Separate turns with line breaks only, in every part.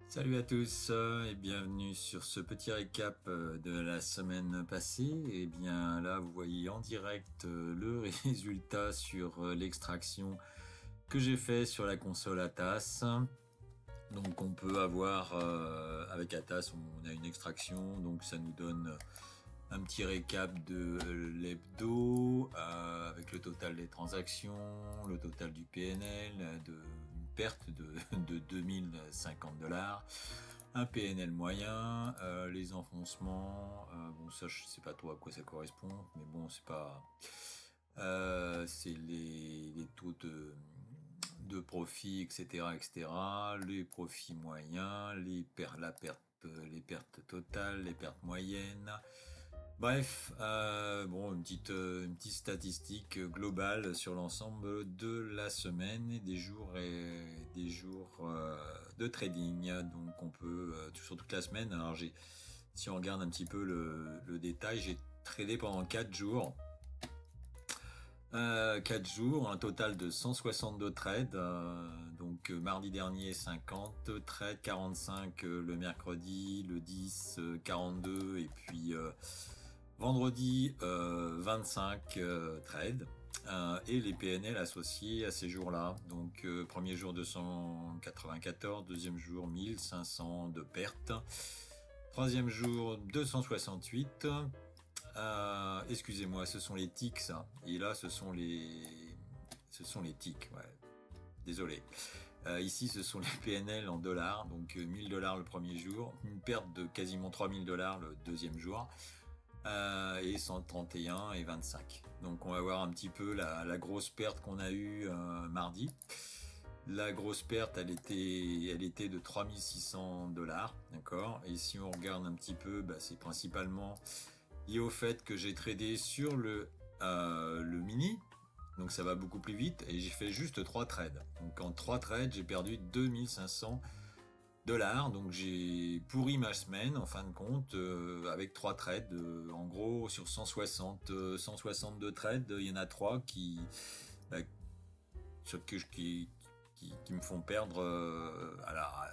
Salut à tous et bienvenue sur ce petit récap de la semaine passée. Et bien là, vous voyez en direct le résultat sur l'extraction que j'ai fait sur la console Atas. Donc on peut avoir avec Atas, on a une extraction, donc ça nous donne un petit récap de l'hebdo avec le total des transactions, le total du PNL, de une perte de 2050 $, un PNL moyen, les enfoncements, bon ça je sais pas trop à quoi ça correspond, mais bon c'est pas, c'est les taux de profit, etc., etc., les profits moyens, les pertes totales, les pertes moyennes. Bref, bon, une petite statistique globale sur l'ensemble de la semaine et des jours de trading. Donc, on peut sur toute la semaine. Alors, si on regarde un petit peu le détail, j'ai tradé pendant 4 jours. 4 jours, un total de 162 trades. Donc mardi dernier 50 trades, 45 le mercredi, le 10 42 et puis vendredi 25 trades. Et les PNL associés à ces jours-là. Donc premier jour 294, deuxième jour 1500 de pertes, troisième jour 268. Excusez-moi, ce sont les ticks, ça. Et là, ce sont les ticks, ouais. Désolé. Ici, ce sont les PNL en dollars. Donc, 1000 $ le premier jour. Une perte de quasiment 3000 $ le deuxième jour. Et 131 et 25. Donc, on va voir un petit peu la grosse perte qu'on a eue mardi. La grosse perte, elle était de 3600 $, d'accord. Et si on regarde un petit peu, c'est principalement lié au fait que j'ai tradé sur le mini, donc ça va beaucoup plus vite, et j'ai fait juste 3 trades. Donc en 3 trades, j'ai perdu 2500 $, donc j'ai pourri ma semaine en fin de compte avec 3 trades. En gros, sur 162 trades, il y en a 3 bah, qui me font perdre. Alors,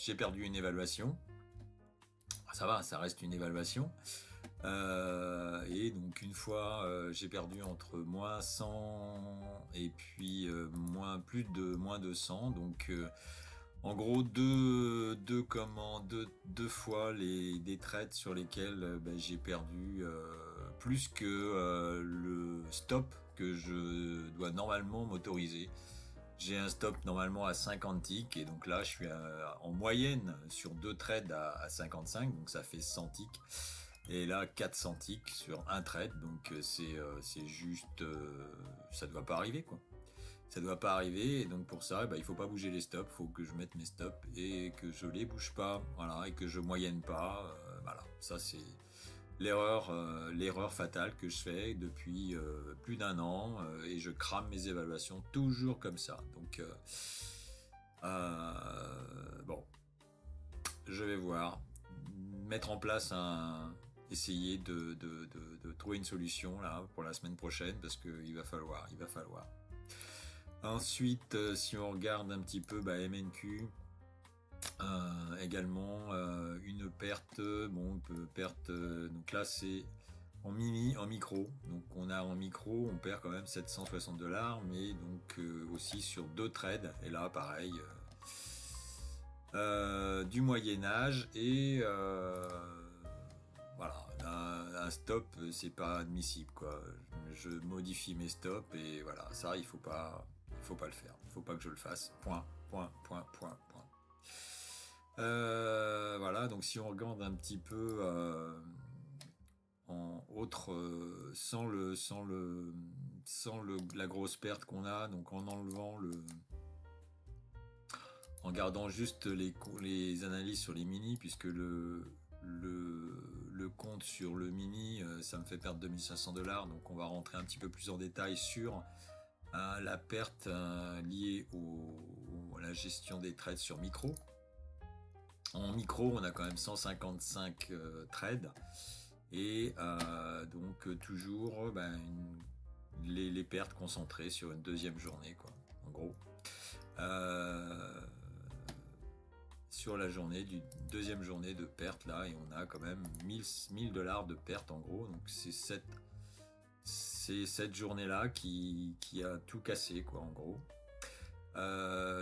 j'ai perdu une évaluation. Ça va, ça reste une évaluation. Et donc une fois, j'ai perdu entre moins 100 et puis moins 200. Donc en gros deux fois des trades sur lesquels j'ai perdu plus que le stop que je dois normalement m'autoriser. J'ai un stop normalement à 50 ticks et donc là je suis en moyenne sur deux trades à 55, donc ça fait 100 ticks. Et là 400 ticks sur un trade, donc c'est juste ça doit pas arriver quoi. Ça doit pas arriver et donc pour ça il faut pas bouger les stops, faut que je mette mes stops et que je les bouge pas, voilà, et que je moyenne pas, voilà. Ça c'est l'erreur fatale que je fais depuis plus d'un an et je crame mes évaluations toujours comme ça. Donc bon, je vais voir, mettre en place essayer de trouver une solution là pour la semaine prochaine parce que il va falloir. Ensuite, si on regarde un petit peu MNQ. Également une perte, donc là c'est en micro, donc on a en micro, on perd quand même 760 $, mais donc aussi sur deux trades, et là pareil, du Moyen-Âge, et voilà, un stop, c'est pas admissible quoi. Je modifie mes stops, et voilà, ça il faut pas le faire, il faut pas que je le fasse, point. Voilà, donc si on regarde un petit peu en autre la grosse perte qu'on a, donc en enlevant en gardant juste les analyses sur les mini, puisque le compte sur le mini ça me fait perdre 2500 $, donc on va rentrer un petit peu plus en détail sur la perte liée à la gestion des trades sur micro. En micro, on a quand même 155 trades et donc toujours les pertes concentrées sur une deuxième journée, quoi. En gros, sur la journée du deuxième journée de perte là, et on a quand même 1000 $ de perte en gros. Donc c'est cette journée là qui a tout cassé quoi en gros.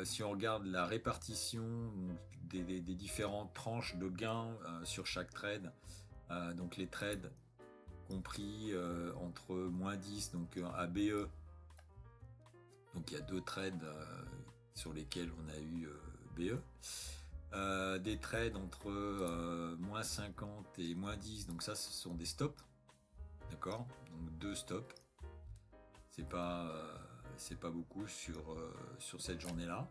Si on regarde la répartition des différentes tranches de gains sur chaque trade, donc les trades compris entre -10, donc à BE, donc il y a 2 trades sur lesquels on a eu BE, des trades entre -50 et -10, donc ça ce sont des stops, d'accord, donc 2 stops, c'est pas beaucoup sur cette journée là.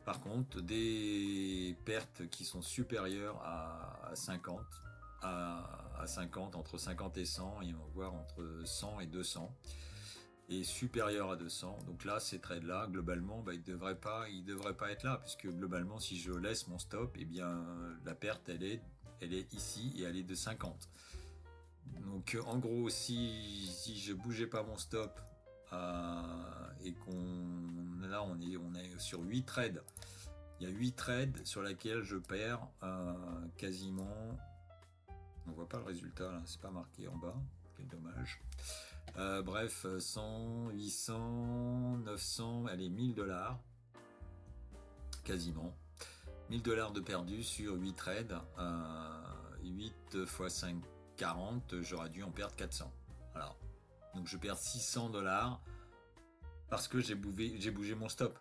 Par contre, des pertes qui sont supérieures à 50, à 50, entre 50 et 100, et on va voir entre 100 et 200, et supérieur à 200. Donc là, ces trades-là, globalement, ils devraient pas être là, puisque globalement, si je laisse mon stop, eh bien, la perte, elle est ici, et elle est de 50. Donc, en gros, si je bougeais pas mon stop, et on est sur 8 trades. Il y a 8 trades sur lesquels je perds quasiment. On voit pas le résultat là, c'est pas marqué en bas, quel dommage. Bref, 100, 800, 900, allez, 1000 $ quasiment. 1000 $ de perdu sur 8 trades. 8 x 5, 40, j'aurais dû en perdre 400. Voilà. Donc je perds 600 $ parce que j'ai bougé mon stop.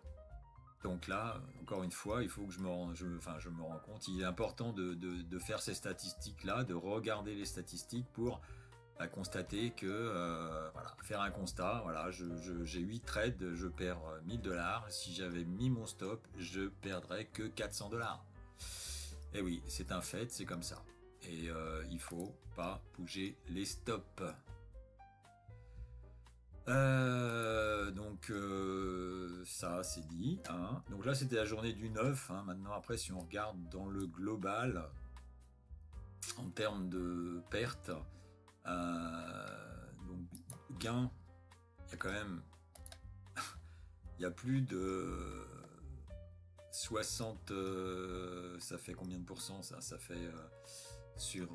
Donc là, encore une fois, il faut que je me rends compte. Il est important de faire ces statistiques-là, de regarder les statistiques pour constater que, voilà, faire un constat. Voilà, j'ai 8 trades, je perds 1000 $. Si j'avais mis mon stop, je perdrais que 400 $. Et oui, c'est un fait, c'est comme ça. Et il faut pas bouger les stops. Donc ça c'est dit, hein. Donc là c'était la journée du 9, hein. Maintenant après, si on regarde dans le global en termes de pertes, donc gain, il y a quand même il y a plus de 60, ça fait combien de pourcents ça fait sur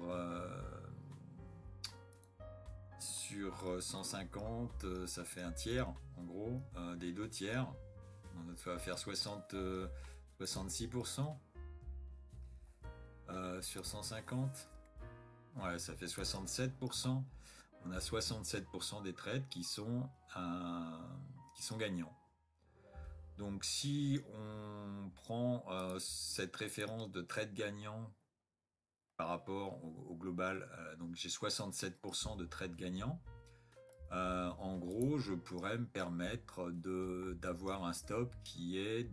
150, ça fait un tiers en gros, des 2 tiers, ça va faire 66% sur 150, ouais, ça fait 67%. On a 67% des trades qui sont gagnants. Donc si on prend cette référence de trade gagnant par rapport au global, donc j'ai 67% de trades gagnants. En gros, je pourrais me permettre d'avoir un stop qui est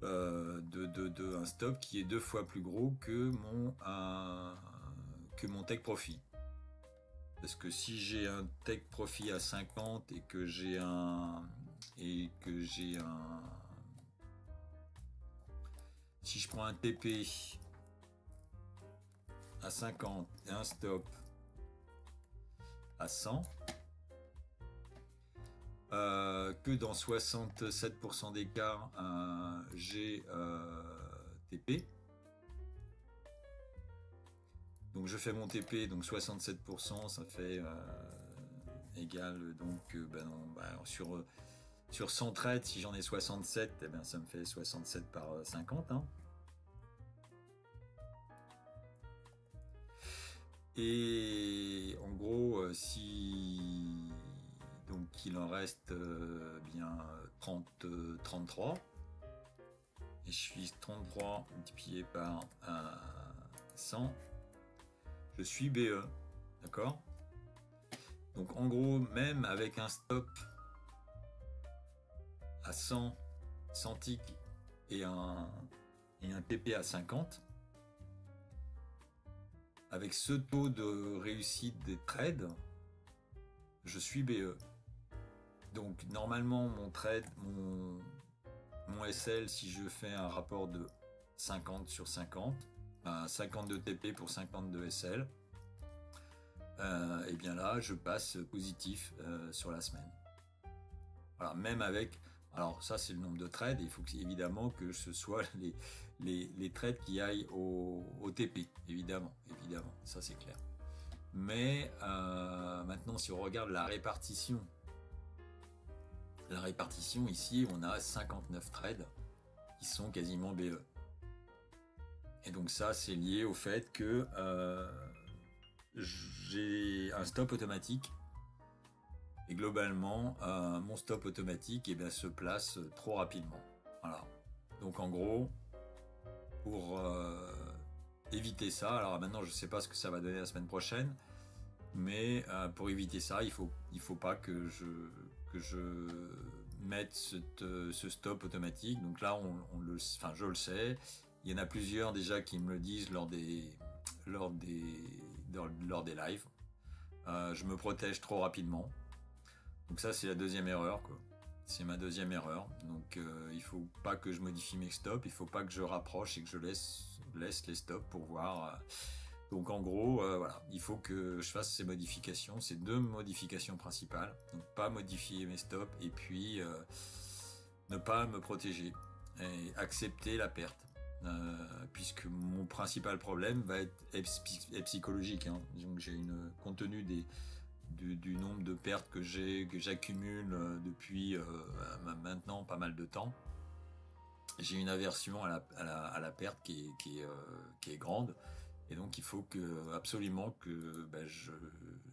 un stop qui est 2 fois plus gros que mon take profit. Parce que si j'ai un take profit à 50 et que j'ai si je prends un TP à 50 et un stop à 100, que dans 67% des cas j'ai TP, donc je fais mon TP, donc 67%, ça fait égal, donc sur 100 trades, si j'en ai 67, eh bien, ça me fait 67 par 50, hein. Et en gros, si donc il en reste bien 33, et je suis 33 multiplié par 100, je suis BE, d'accord. Donc en gros, même avec un stop à 100 ticks et un TP à 50, avec ce taux de réussite des trades, je suis BE. Donc normalement mon trade, mon SL, si je fais un rapport de 50 sur 50, 52 TP pour 52 SL, et bien là je passe positif sur la semaine. Voilà, même avec Alors ça, c'est le nombre de trades. Il faut évidemment que ce soit les trades qui aillent au TP, évidemment, ça c'est clair. Mais maintenant, si on regarde la répartition ici, on a 59 trades qui sont quasiment BE. Et donc ça, c'est lié au fait que j'ai un stop automatique. Et globalement, mon stop automatique se place trop rapidement. Voilà. Donc en gros, pour éviter ça, alors maintenant je ne sais pas ce que ça va donner la semaine prochaine, mais pour éviter ça, il faut pas que je mette ce stop automatique. Donc là, je le sais. Il y en a plusieurs déjà qui me le disent lors des lives. Je me protège trop rapidement. Donc ça, c'est la deuxième erreur, quoi. C'est ma deuxième erreur. Donc il faut pas que je modifie mes stops, il faut pas que je rapproche et que je laisse les stops pour voir. Donc en gros, voilà, il faut que je fasse ces modifications, ces deux modifications principales. Donc pas modifier mes stops et puis ne pas me protéger et accepter la perte. Puisque mon principal problème va être psychologique. Hein. Donc j'ai compte tenu du nombre de pertes que j'accumule depuis maintenant pas mal de temps, j'ai une aversion à la perte qui est grande, et donc il faut absolument que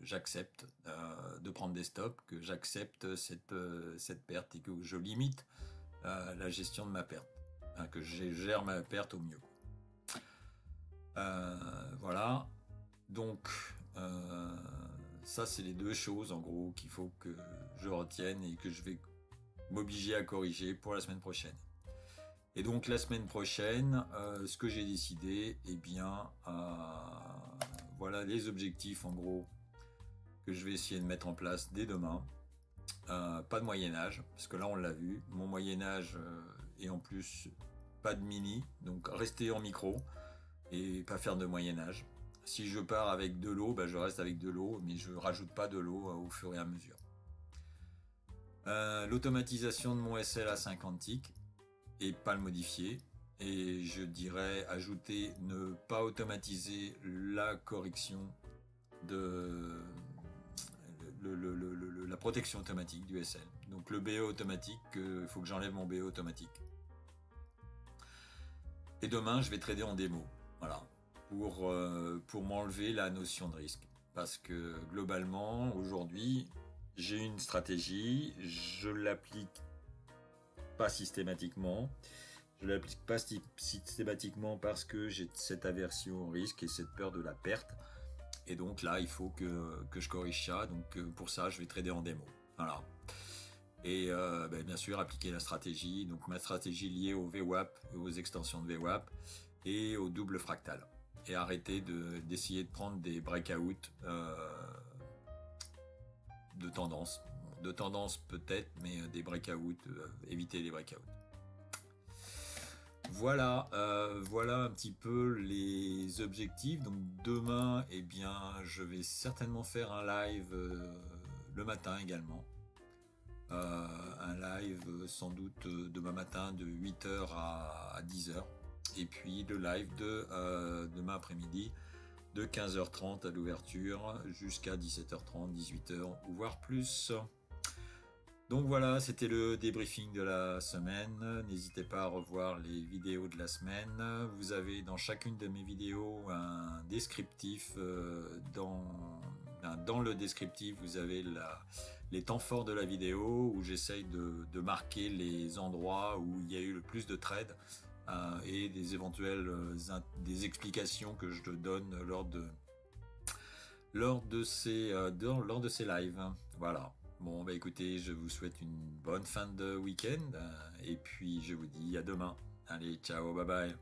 j'accepte de prendre des stops, que j'accepte cette perte et que je limite la gestion de ma perte, que je gère ma perte au mieux. Voilà, donc ça, c'est les deux choses, en gros, qu'il faut que je retienne et que je vais m'obliger à corriger pour la semaine prochaine. Et donc, la semaine prochaine, ce que j'ai décidé, voilà les objectifs, en gros, que je vais essayer de mettre en place dès demain. Pas de Moyen-Âge, parce que là, on l'a vu, mon Moyen-Âge, et en plus, pas de mini, donc rester en micro et pas faire de Moyen-Âge. Si je pars avec de l'eau, je reste avec de l'eau, mais je rajoute pas de l'eau au fur et à mesure. L'automatisation de mon SL à 50 ticks et pas le modifier. Et je dirais ajouter, ne pas automatiser la correction de la protection automatique du SL. Donc le BE automatique, il faut que j'enlève mon BE automatique. Et demain, je vais trader en démo. Voilà. Pour m'enlever la notion de risque. Parce que globalement, aujourd'hui, j'ai une stratégie, je l'applique pas systématiquement. Je l'applique pas systématiquement parce que j'ai cette aversion au risque et cette peur de la perte. Et donc là, il faut que je corrige ça. Donc pour ça, je vais trader en démo. Voilà. Et bien sûr, appliquer la stratégie. Donc ma stratégie liée au VWAP, aux extensions de VWAP et au double fractal. Et arrêter d'essayer de prendre des breakouts de tendance. De tendance peut-être, mais des breakouts, éviter les breakouts. Voilà, voilà un petit peu les objectifs. Donc demain, je vais certainement faire un live le matin également. Un live sans doute demain matin de 8h à 10h. Et puis le live de demain après-midi de 15h30 à l'ouverture jusqu'à 17h30, 18h ou voire plus. Donc voilà, c'était le débriefing de la semaine. N'hésitez pas à revoir les vidéos de la semaine. Vous avez dans chacune de mes vidéos un descriptif. Dans le descriptif, vous avez les temps forts de la vidéo où j'essaye de marquer les endroits où il y a eu le plus de trades et des éventuelles des explications que je te donne lors de ces lives. Voilà. Bon, écoutez, je vous souhaite une bonne fin de week-end et puis je vous dis à demain. Allez, ciao, bye bye.